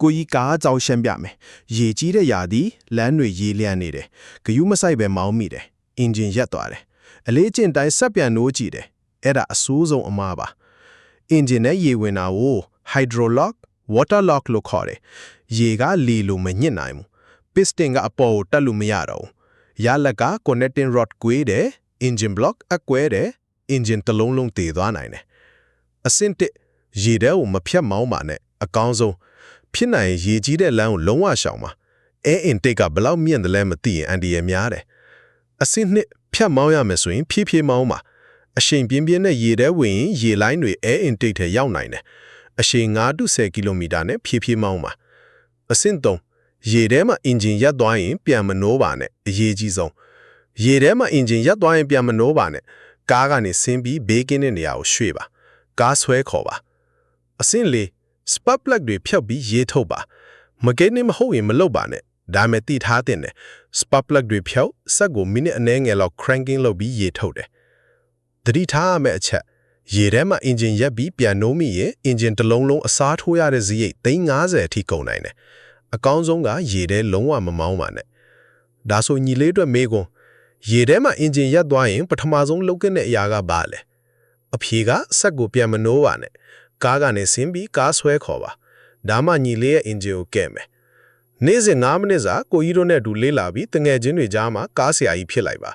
ကိုကြီးကားကြောက်ရှမ်းပြမယ်ရေကြီးတဲ့ယာသည်လမ်းတွေရေးလျံနေတယ်ဂယုမဆိုင်ပဲမောင်းမိတယ်အင်ဂျင်ရက်သွားတယ်အလေးကျင့်တိုင်းဆက်ပြန်နိုးကြည့်တယ်အဲ့ဒါအဆိုးဆုံးအမှားပါအင်ဂျင်နဲ့ရေဝင်တာကို hydrolock water lock လို့ခေါ်တယ်ရေကလေလို့မညစ်နိုင်ဘူး piston ကအပေါ်ကိုတက်လို့မရတော့ဘူးရလက်က connecting rod ကွေးတယ် engine block အကွဲတယ် engine တစ်လုံးလုံးတည်သွားနိုင်တယ်အဆင့်တစ်ရေထဲကိုမဖြတ်မောင်းပါနဲ့အကောင်းဆုံးဖြစ်နိုင်ရေကြီးတဲ့လမ်းကိုလုံးဝရှောင်ပါအဲအင်တိတ်ကဘလောက်မြင့်တယ်လဲမသိရင်အန်ဒီရများတယ်အဆင့်နှစ်ဖြတ်မောင်းရမယ်ဆိုရင်ဖြည်းဖြည်းမောင်းပါအရှိန်ပြင်းပြင်းနဲ့ရေထဲဝင်ရင်ရေလိုင်းတွေအဲအင်တိတ်ထဲရောက်နိုင်တယ်အရှိန်9to 10 ကီလိုမီတာနဲ့ဖြည်းဖြည်းမောင်းပါအဆင့်3ရေထဲမှာအင်ဂျင်ရပ်သွားရင်ပြန်မနိုးပါနဲ့အရေးကြီးဆုံးရေထဲမှာအင်ဂျင်ရပ်သွားရင်ပြန်မနိုးပါနဲ့ကားကနေဆင်းပြီးဘေးကင်းတဲ့နေရာကိုရွှေ့ပါကားဆွဲခေါ်ပါအဆင့်4 spark plug တွေဖြုတ်ပြီးရေထုတ်ပါမကိန်းနဲ့မဟုတ်ရင်မလုပ်ပါနဲ့ဒါမဲ့တိထားတဲ့နဲ့ spark plug တွေဖြုတ်စက်ကိုမိနစ်အနည်းငယ်လောက် cranking လုပ်ပြီးရေထုတ်တယ်သတိထားရမယ့်အချက်ရေထဲမှာအင်ဂျင်ရပ်ပြီးပြန်နိုးမိရင်အင်ဂျင်တစ်လုံးလုံးအစားထိုးရတဲ့စရိတ်350အထိကုန်နိုင်တယ်အကောင်းဆုံးကရေထဲလုံးဝမမောင်းပါနဲ့ဒါဆိုညီလေးအတွက်မေးခွန်းရေထဲမှာအင်ဂျင်ရပ်သွားရင်ပထမဆုံးလုပ်ခဲ့တဲ့အရာကဘာလဲအဖြေကစက်ကိုပြန်မနိုးပါနဲ့ကားကနေဆင်းပြီးကားဆွဲခေါ်ပါဒါမှညီလေးရဲ့အင်ဂျင်ကိုကဲ့မယ်နေ့စဉ်9မိနစ်စာကိုကြီးတို့နဲ့အတူလေးလာပြီးတငယ်ချင်းတွေကြားမှာကားဆရာကြီးဖြစ်လိုက်ပါ